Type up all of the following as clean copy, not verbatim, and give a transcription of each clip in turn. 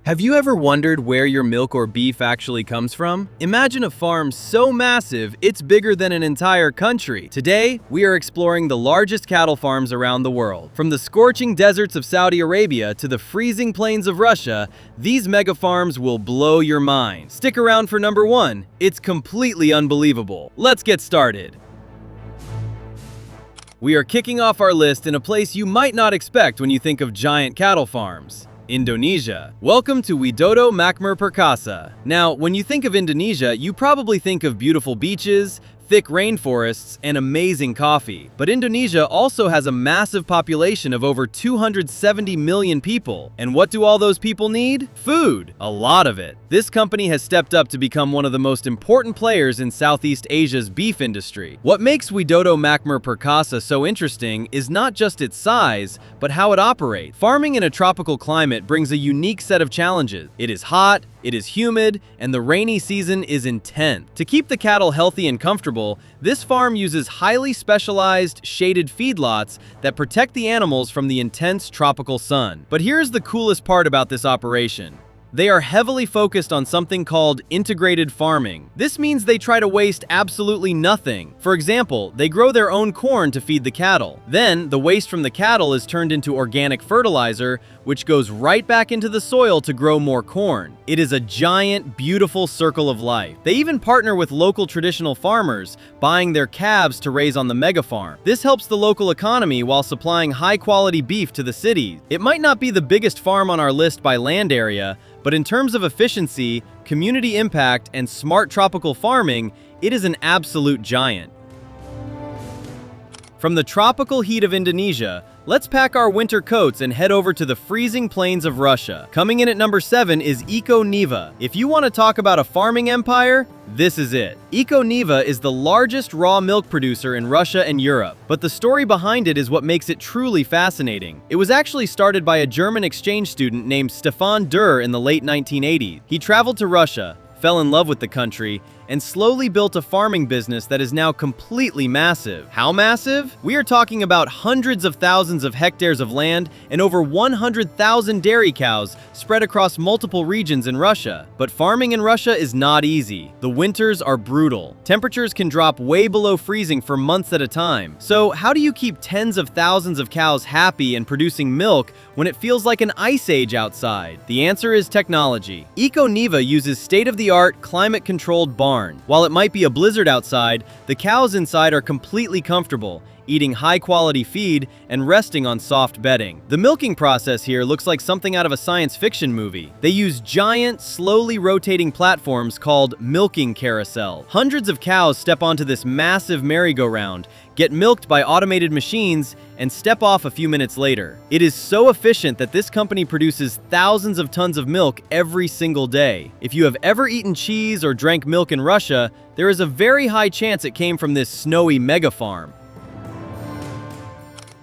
Have you ever wondered where your milk or beef actually comes from? Imagine a farm so massive, it's bigger than an entire country. Today, we are exploring the largest cattle farms around the world. From the scorching deserts of Saudi Arabia to the freezing plains of Russia, these mega farms will blow your mind. Stick around for number 1. It's completely unbelievable. Let's get started. We are kicking off our list in a place you might not expect when you think of giant cattle farms. Indonesia. Welcome to Widodo Makmur Perkasa. Now, when you think of Indonesia, you probably think of beautiful beaches, thick rainforests, and amazing coffee. But Indonesia also has a massive population of over 270 million people. And what do all those people need? Food. A lot of it. This company has stepped up to become one of the most important players in Southeast Asia's beef industry. What makes Widodo Makmur Perkasa so interesting is not just its size, but how it operates. Farming in a tropical climate brings a unique set of challenges. It is hot, it is humid, and the rainy season is intense. To keep the cattle healthy and comfortable, this farm uses highly specialized, shaded feedlots that protect the animals from the intense tropical sun. But here's the coolest part about this operation. They are heavily focused on something called integrated farming. This means they try to waste absolutely nothing. For example, they grow their own corn to feed the cattle. Then, the waste from the cattle is turned into organic fertilizer, which goes right back into the soil to grow more corn. It is a giant, beautiful circle of life. They even partner with local traditional farmers, buying their calves to raise on the mega farm. This helps the local economy while supplying high-quality beef to the cities. It might not be the biggest farm on our list by land area, but in terms of efficiency, community impact, and smart tropical farming, it is an absolute giant. From the tropical heat of Indonesia, let's pack our winter coats and head over to the freezing plains of Russia. Coming in at number 7 is Eko Niva. If you want to talk about a farming empire, this is it. Eko Niva is the largest raw milk producer in Russia and Europe, but the story behind it is what makes it truly fascinating. It was actually started by a German exchange student named Stefan Durr in the late 1980s. He traveled to Russia, fell in love with the country, and slowly built a farming business that is now completely massive. How massive? We are talking about hundreds of thousands of hectares of land and over 100,000 dairy cows spread across multiple regions in Russia. But farming in Russia is not easy. The winters are brutal. Temperatures can drop way below freezing for months at a time. So how do you keep tens of thousands of cows happy and producing milk when it feels like an ice age outside? The answer is technology. Eko Niva uses state-of-the-art, climate-controlled barns. While it might be a blizzard outside, the cows inside are completely comfortable, eating high-quality feed and resting on soft bedding. The milking process here looks like something out of a science fiction movie. They use giant, slowly rotating platforms called milking carousel. Hundreds of cows step onto this massive merry-go-round, get milked by automated machines, and step off a few minutes later. It is so efficient that this company produces thousands of tons of milk every single day. If you have ever eaten cheese or drank milk in Russia, there is a very high chance it came from this snowy mega farm.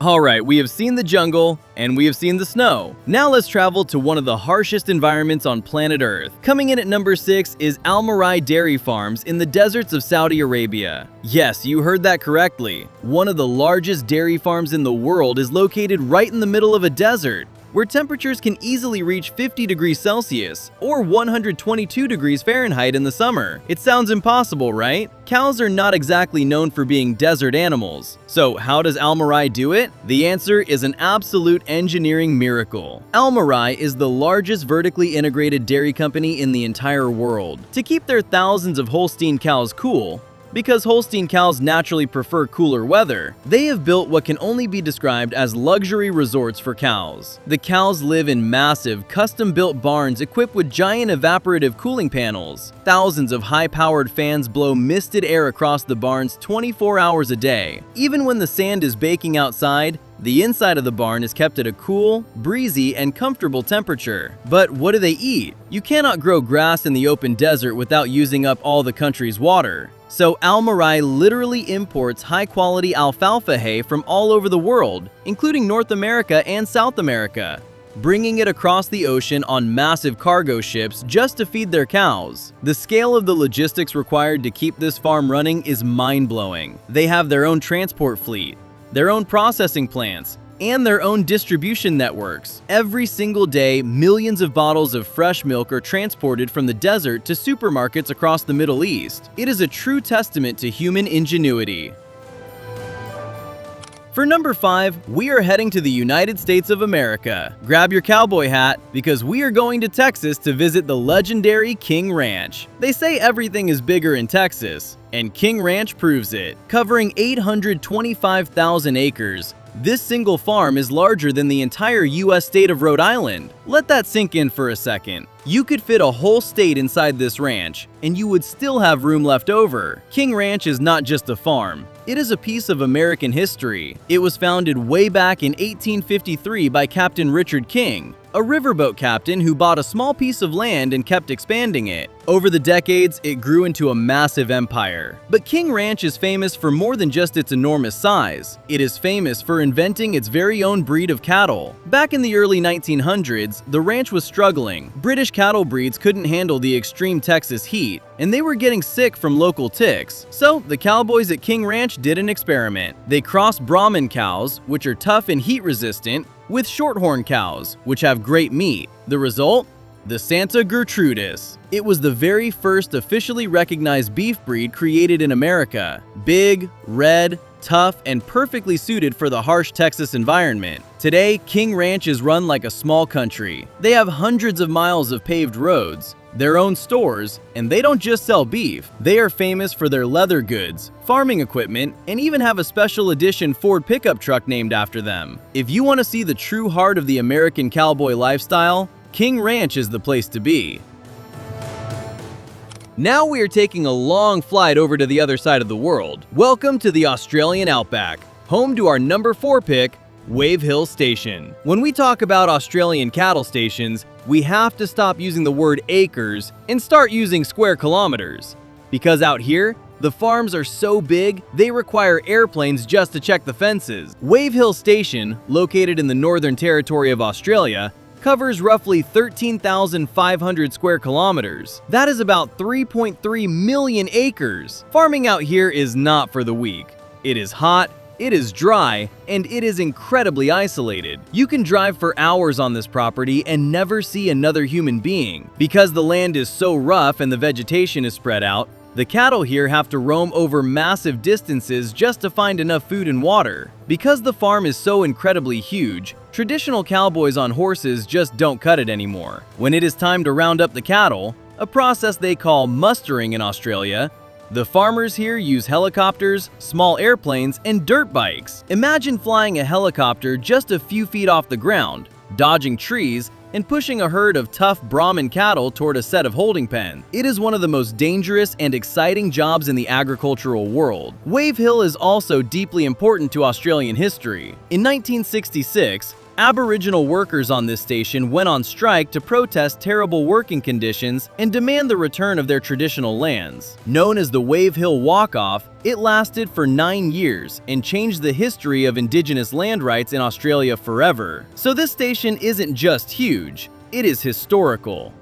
Alright, we have seen the jungle, and we have seen the snow. Now let's travel to one of the harshest environments on planet Earth. Coming in at number 6 is Al Marai Dairy Farms in the deserts of Saudi Arabia. Yes, you heard that correctly. One of the largest dairy farms in the world is located right in the middle of a desert, where temperatures can easily reach 50 degrees Celsius or 122 degrees Fahrenheit in the summer. It sounds impossible, right? Cows are not exactly known for being desert animals. So how does Al Marai do it? The answer is an absolute engineering miracle. Al Marai is the largest vertically integrated dairy company in the entire world. To keep their thousands of Holstein cows cool, because Holstein cows naturally prefer cooler weather, they have built what can only be described as luxury resorts for cows. The cows live in massive, custom-built barns equipped with giant evaporative cooling panels. Thousands of high-powered fans blow misted air across the barns 24 hours a day. Even when the sand is baking outside, the inside of the barn is kept at a cool, breezy, and comfortable temperature. But what do they eat? You cannot grow grass in the open desert without using up all the country's water. So Al Marai literally imports high-quality alfalfa hay from all over the world, including North America and South America, bringing it across the ocean on massive cargo ships just to feed their cows. The scale of the logistics required to keep this farm running is mind-blowing. They have their own transport fleet, their own processing plants, and their own distribution networks. Every single day, millions of bottles of fresh milk are transported from the desert to supermarkets across the Middle East. It is a true testament to human ingenuity. For number 5, we are heading to the United States of America. Grab your cowboy hat because we are going to Texas to visit the legendary King Ranch. They say everything is bigger in Texas, and King Ranch proves it. Covering 825,000 acres, this single farm is larger than the entire U.S. state of Rhode Island. Let that sink in for a second. You could fit a whole state inside this ranch, and you would still have room left over. King Ranch is not just a farm. It is a piece of American history. It was founded way back in 1853 by Captain Richard King, a riverboat captain who bought a small piece of land and kept expanding it. Over the decades, it grew into a massive empire. But King Ranch is famous for more than just its enormous size. It is famous for inventing its very own breed of cattle. Back in the early 1900s, the ranch was struggling. British cattle breeds couldn't handle the extreme Texas heat, and they were getting sick from local ticks. So the cowboys at King Ranch did an experiment. They crossed Brahman cows, which are tough and heat resistant, with shorthorn cows, which have great meat. The result? The Santa Gertrudis. It was the very first officially recognized beef breed created in America. Big, red, tough, and perfectly suited for the harsh Texas environment. Today, King Ranch is run like a small country. They have hundreds of miles of paved roads, their own stores, and they don't just sell beef. They are famous for their leather goods, farming equipment, and even have a special edition Ford pickup truck named after them. If you want to see the true heart of the American cowboy lifestyle, King Ranch is the place to be. Now we are taking a long flight over to the other side of the world. Welcome to the Australian Outback, home to our number 4 pick, Wave Hill Station. When we talk about Australian cattle stations, we have to stop using the word acres and start using square kilometers. Because out here, the farms are so big, they require airplanes just to check the fences. Wave Hill Station, located in the Northern Territory of Australia, covers roughly 13,500 square kilometers. That is about 3.3 million acres. Farming out here is not for the weak. It is hot, it is dry, and it is incredibly isolated. You can drive for hours on this property and never see another human being. Because the land is so rough and the vegetation is spread out, the cattle here have to roam over massive distances just to find enough food and water. Because the farm is so incredibly huge, traditional cowboys on horses just don't cut it anymore. When it is time to round up the cattle, a process they call mustering in Australia, the farmers here use helicopters, small airplanes, and dirt bikes. Imagine flying a helicopter just a few feet off the ground, dodging trees, and pushing a herd of tough Brahman cattle toward a set of holding pens. It is one of the most dangerous and exciting jobs in the agricultural world. Wave Hill is also deeply important to Australian history. In 1966, Aboriginal workers on this station went on strike to protest terrible working conditions and demand the return of their traditional lands. Known as the Wave Hill Walk-Off, it lasted for 9 years and changed the history of Indigenous land rights in Australia forever. So this station isn't just huge, it is historical.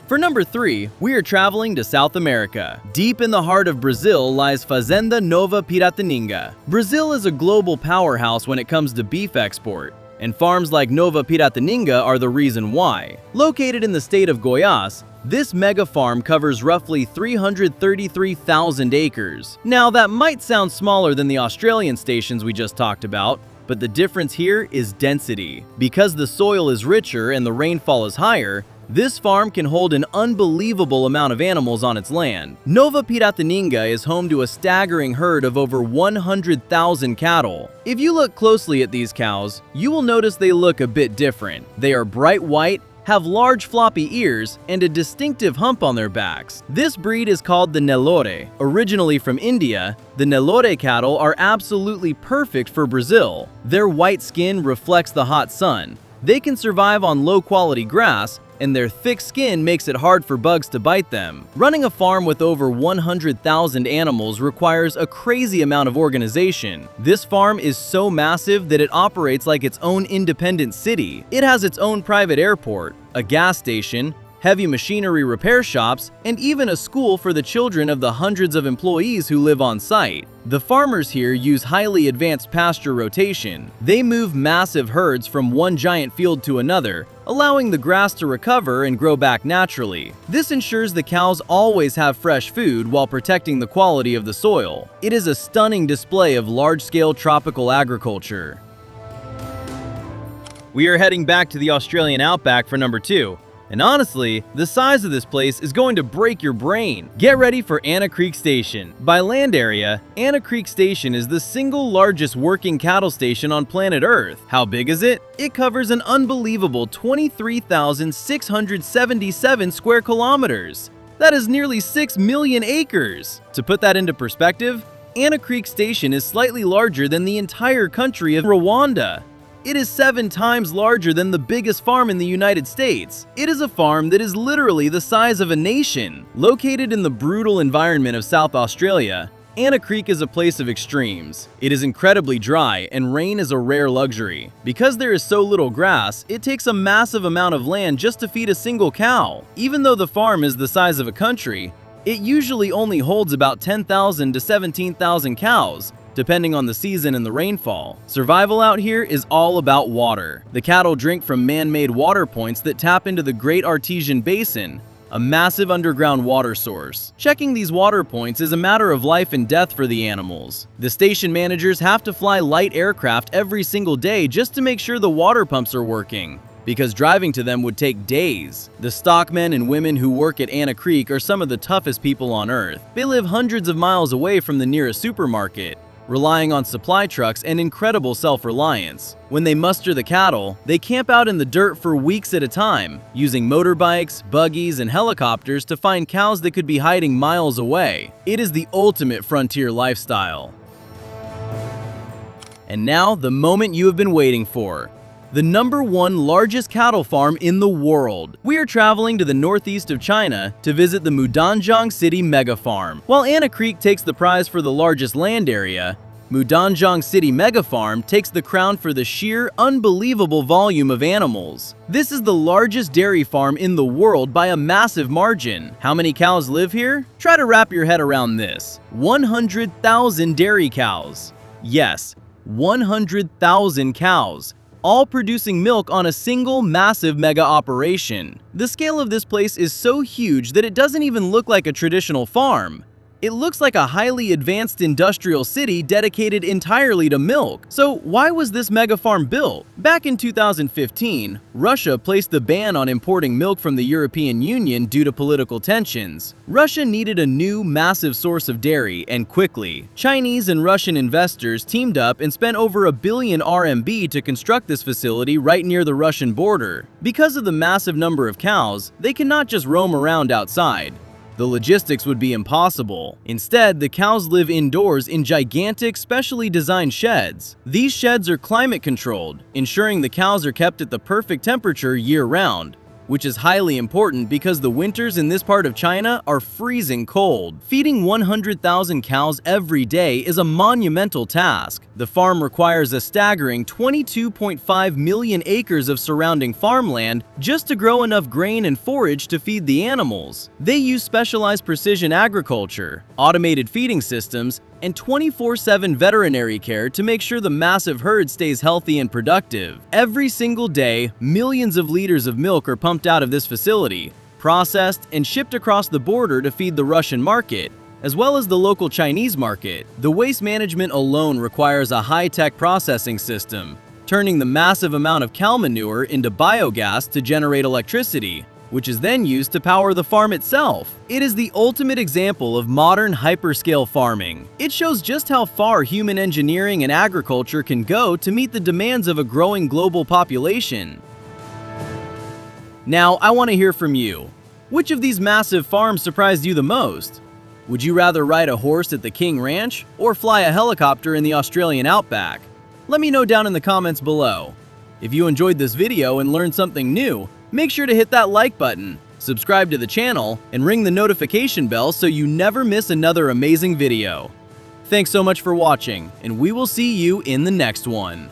For number 3, we are traveling to South America. Deep in the heart of Brazil lies Fazenda Nova Piratininga. Brazil is a global powerhouse when it comes to beef export, and farms like Nova Piratininga are the reason why. Located in the state of Goiás, this mega farm covers roughly 333,000 acres. Now that might sound smaller than the Australian stations we just talked about, but the difference here is density. Because the soil is richer and the rainfall is higher, this farm can hold an unbelievable amount of animals on its land. Nova Piratininga is home to a staggering herd of over 100,000 cattle. If you look closely at these cows, you will notice they look a bit different. They are bright white, have large floppy ears, and a distinctive hump on their backs. This breed is called the Nelore. Originally from India, the Nelore cattle are absolutely perfect for Brazil. Their white skin reflects the hot sun. They can survive on low-quality grass, and their thick skin makes it hard for bugs to bite them. Running a farm with over 100,000 animals requires a crazy amount of organization. This farm is so massive that it operates like its own independent city. It has its own private airport, a gas station, heavy machinery repair shops, and even a school for the children of the hundreds of employees who live on site. The farmers here use highly advanced pasture rotation. They move massive herds from one giant field to another, allowing the grass to recover and grow back naturally. This ensures the cows always have fresh food while protecting the quality of the soil. It is a stunning display of large-scale tropical agriculture. We are heading back to the Australian Outback for number 2. And honestly, the size of this place is going to break your brain. Get ready for Anna Creek Station. By land area, Anna Creek Station is the single largest working cattle station on planet Earth. How big is it? It covers an unbelievable 23,677 square kilometers. That is nearly 6 million acres. To put that into perspective, Anna Creek Station is slightly larger than the entire country of Rwanda. It is 7 times larger than the biggest farm in the United States. It is a farm that is literally the size of a nation. Located in the brutal environment of South Australia, Anna Creek is a place of extremes. It is incredibly dry, and rain is a rare luxury. Because there is so little grass, it takes a massive amount of land just to feed a single cow. Even though the farm is the size of a country, it usually only holds about 10,000 to 17,000 cows, depending on the season and the rainfall. Survival out here is all about water. The cattle drink from man-made water points that tap into the Great Artesian Basin, a massive underground water source. Checking these water points is a matter of life and death for the animals. The station managers have to fly light aircraft every single day just to make sure the water pumps are working, because driving to them would take days. The stockmen and women who work at Anna Creek are some of the toughest people on Earth. They live hundreds of miles away from the nearest supermarket, relying on supply trucks and incredible self-reliance. When they muster the cattle, they camp out in the dirt for weeks at a time, using motorbikes, buggies, and helicopters to find cows that could be hiding miles away. It is the ultimate frontier lifestyle. And now, the moment you have been waiting for. The #1 largest cattle farm in the world. We are traveling to the northeast of China to visit the Mudanjiang City Mega Farm. While Anna Creek takes the prize for the largest land area, Mudanjiang City Mega Farm takes the crown for the sheer, unbelievable volume of animals. This is the largest dairy farm in the world by a massive margin. How many cows live here? Try to wrap your head around this. 100,000 dairy cows. Yes, 100,000 cows, all producing milk on a single massive mega operation. The scale of this place is so huge that it doesn't even look like a traditional farm. It looks like a highly advanced industrial city dedicated entirely to milk. So why was this mega farm built? Back in 2015, Russia placed the ban on importing milk from the European Union due to political tensions. Russia needed a new, massive source of dairy, and quickly. Chinese and Russian investors teamed up and spent over $1 billion RMB to construct this facility right near the Russian border. Because of the massive number of cows, they cannot just roam around outside. The logistics would be impossible. Instead, the cows live indoors in gigantic, specially designed sheds. These sheds are climate controlled, ensuring the cows are kept at the perfect temperature year-round, which is highly important because the winters in this part of China are freezing cold. Feeding 100,000 cows every day is a monumental task. The farm requires a staggering 22.5 million acres of surrounding farmland just to grow enough grain and forage to feed the animals. They use specialized precision agriculture, automated feeding systems, and 24/7 veterinary care to make sure the massive herd stays healthy and productive. Every single day, millions of liters of milk are pumped out of this facility, processed, and shipped across the border to feed the Russian market, as well as the local Chinese market. The waste management alone requires a high-tech processing system, turning the massive amount of cow manure into biogas to generate electricity, which is then used to power the farm itself. It is the ultimate example of modern hyperscale farming. It shows just how far human engineering and agriculture can go to meet the demands of a growing global population. Now, I want to hear from you. Which of these massive farms surprised you the most? Would you rather ride a horse at the King Ranch or fly a helicopter in the Australian Outback? Let me know down in the comments below. If you enjoyed this video and learned something new, make sure to hit that like button, subscribe to the channel, and ring the notification bell so you never miss another amazing video. Thanks so much for watching, and we will see you in the next one.